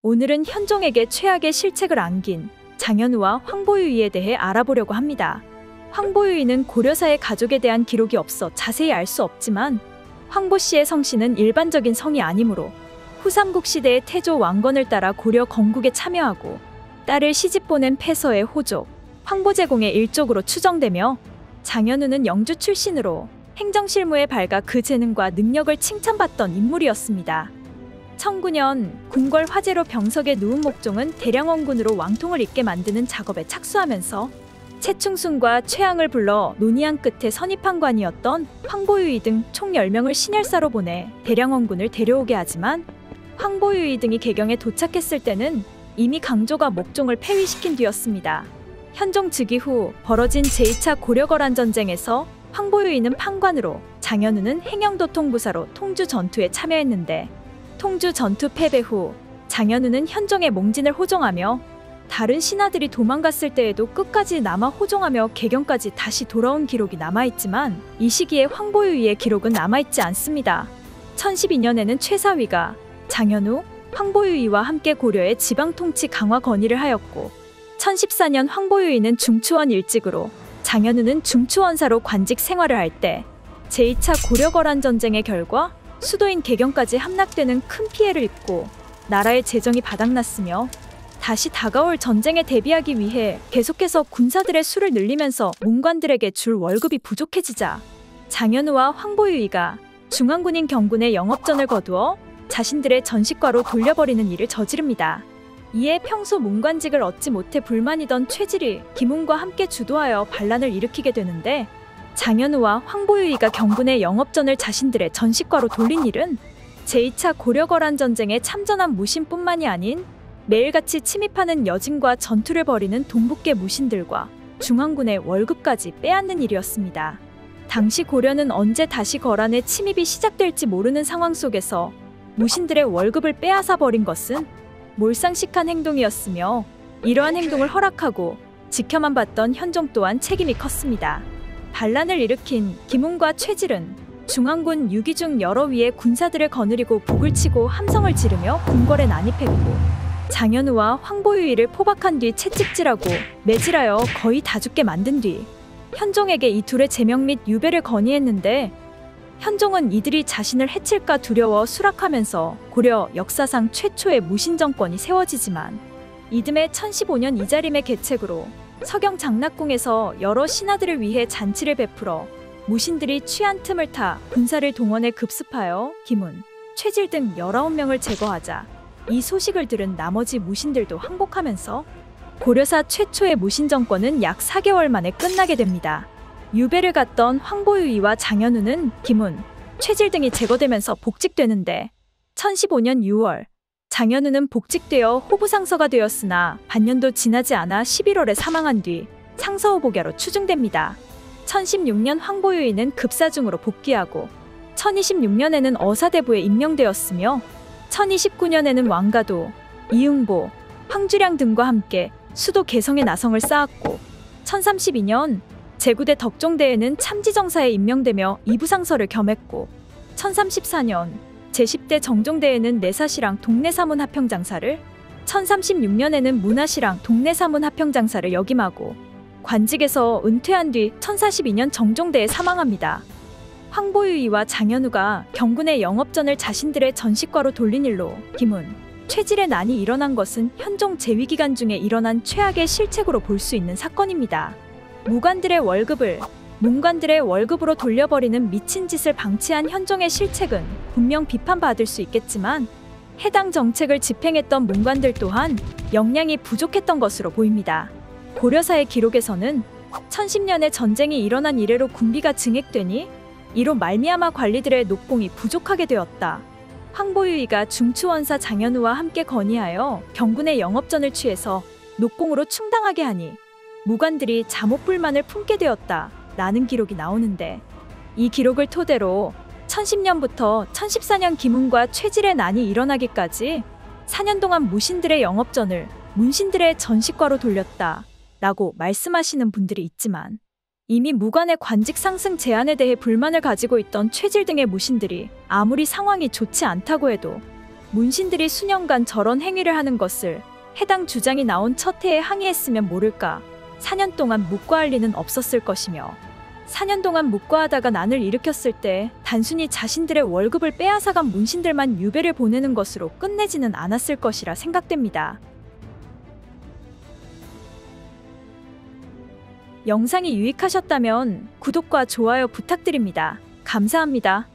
오늘은 현종에게 최악의 실책을 안긴 장현우와 황보유이에 대해 알아보려고 합니다. 황보유이는 고려사의 가족에 대한 기록이 없어 자세히 알 수 없지만 황보 씨의 성씨는 일반적인 성이 아니므로 후삼국 시대의 태조 왕건을 따라 고려 건국에 참여하고 딸을 시집 보낸 폐서의 호족 황보제공의 일족으로 추정되며, 장현우는 영주 출신으로 행정실무에 밝아 그 재능과 능력을 칭찬받던 인물이었습니다. 1009년 궁궐 화재로 병석에 누운 목종은 대량원군으로 왕통을 잇게 만드는 작업에 착수하면서 최충순과 최항을 불러 논의한 끝에 선입한 관이었던 황보유이 등 총 10명을 신열사로 보내 대량원군을 데려오게 하지만, 황보유이 등이 개경에 도착했을 때는 이미 강조가 목종을 폐위시킨 뒤였습니다. 현종 즉위 후 벌어진 제2차 고려거란 전쟁에서 황보유이는 판관으로, 장현우는 행영도통부사로 통주 전투에 참여했는데, 통주 전투 패배 후 장현우는 현종의 몽진을 호종하며 다른 신하들이 도망갔을 때에도 끝까지 남아 호종하며 개경까지 다시 돌아온 기록이 남아있지만, 이 시기에 황보유이의 기록은 남아있지 않습니다. 1012년에는 최사위가 장현우, 황보유이와 함께 고려의 지방통치 강화 건의를 하였고, 1014년 황보유이는 중추원 일직으로, 장현우는 중추원사로 관직 생활을 할 때 제2차 고려거란 전쟁의 결과 수도인 개경까지 함락되는 큰 피해를 입고 나라의 재정이 바닥났으며, 다시 다가올 전쟁에 대비하기 위해 계속해서 군사들의 수를 늘리면서 문관들에게 줄 월급이 부족해지자 장현우와 황보유이가 중앙군인 경군의 영업전을 거두어 자신들의 전식과로 돌려버리는 일을 저지릅니다. 이에 평소 문관직을 얻지 못해 불만이던 최질이 김웅과 함께 주도하여 반란을 일으키게 되는데, 장현우와 황보유이가 경군의 영업전을 자신들의 전식과로 돌린 일은 제2차 고려거란 전쟁에 참전한 무신뿐만이 아닌 매일같이 침입하는 여진과 전투를 벌이는 동북계 무신들과 중앙군의 월급까지 빼앗는 일이었습니다. 당시 고려는 언제 다시 거란의 침입이 시작될지 모르는 상황 속에서 무신들의 월급을 빼앗아 버린 것은 몰상식한 행동이었으며, 이러한 행동을 허락하고 지켜만 봤던 현종 또한 책임이 컸습니다. 반란을 일으킨 김웅과 최질은 중앙군 6위 중 여러 위의 군사들을 거느리고 북을 치고 함성을 지르며 궁궐에 난입했고, 장현우와 황보유이를 포박한 뒤 채찍질하고 매질하여 거의 다 죽게 만든 뒤 현종에게 이 둘의 제명 및 유배를 건의했는데, 현종은 이들이 자신을 해칠까 두려워 수락하면서 고려 역사상 최초의 무신정권이 세워지지만, 이듬해 1015년 이자림의 계책으로 서경 장락궁에서 여러 신하들을 위해 잔치를 베풀어 무신들이 취한 틈을 타 군사를 동원해 급습하여 김운, 최질 등 19명을 제거하자 이 소식을 들은 나머지 무신들도 항복하면서 고려사 최초의 무신정권은 약 4개월 만에 끝나게 됩니다. 유배를 갔던 황보유이와 장현우는 김운, 최질 등이 제거되면서 복직되는데, 1015년 6월 장현우는 복직되어 호부상서가 되었으나 반년도 지나지 않아 11월에 사망한 뒤 상서후복야로 추증됩니다. 1016년 황보유이는 급사중으로 복귀하고 1026년에는 어사대부에 임명되었으며, 1029년에는 왕가도, 이응보, 황주량 등과 함께 수도 개성에 나성을 쌓았고, 1032년 제구대 덕종대에는 참지정사에 임명되며 이부상서를 겸했고, 1034년 제10대 정종대에는 내사시랑 동내사문 합평장사를, 1036년에는 문화시랑 동내사문 합평장사를 역임하고 관직에서 은퇴한 뒤 1042년 정종대에 사망합니다. 황보유이와 장현우가 경군의 영업전을 자신들의 전식과로 돌린 일로 김운, 최질의 난이 일어난 것은 현종 재위기간 중에 일어난 최악의 실책으로 볼 수 있는 사건입니다. 무관들의 월급을 문관들의 월급으로 돌려버리는 미친 짓을 방치한 현종의 실책은 분명 비판받을 수 있겠지만, 해당 정책을 집행했던 문관들 또한 역량이 부족했던 것으로 보입니다. 고려사의 기록에서는 1010년에 전쟁이 일어난 이래로 군비가 증액되니 이로 말미암아 관리들의 녹봉이 부족하게 되었다. 황보유이가 중추원사 장현우와 함께 건의하여 경군의 영업전을 취해서 녹공으로 충당하게 하니 무관들이 잠옷불만을 품게 되었다 라는 기록이 나오는데, 이 기록을 토대로 1010년부터 1014년 김웅과 최질의 난이 일어나기까지 4년 동안 무신들의 영업전을 문신들의 전식과로 돌렸다 라고 말씀하시는 분들이 있지만, 이미 무관의 관직 상승 제한에 대해 불만을 가지고 있던 최질 등의 무신들이 아무리 상황이 좋지 않다고 해도 문신들이 수년간 저런 행위를 하는 것을 해당 주장이 나온 첫 해에 항의했으면 모를까. 4년 동안 묵과할 리는 없었을 것이며 4년 동안 묵과하다가 난을 일으켰을 때 단순히 자신들의 월급을 빼앗아간 문신들만 유배를 보내는 것으로 끝내지는 않았을 것이라 생각됩니다. 영상이 유익하셨다면 구독과 좋아요 부탁드립니다. 감사합니다.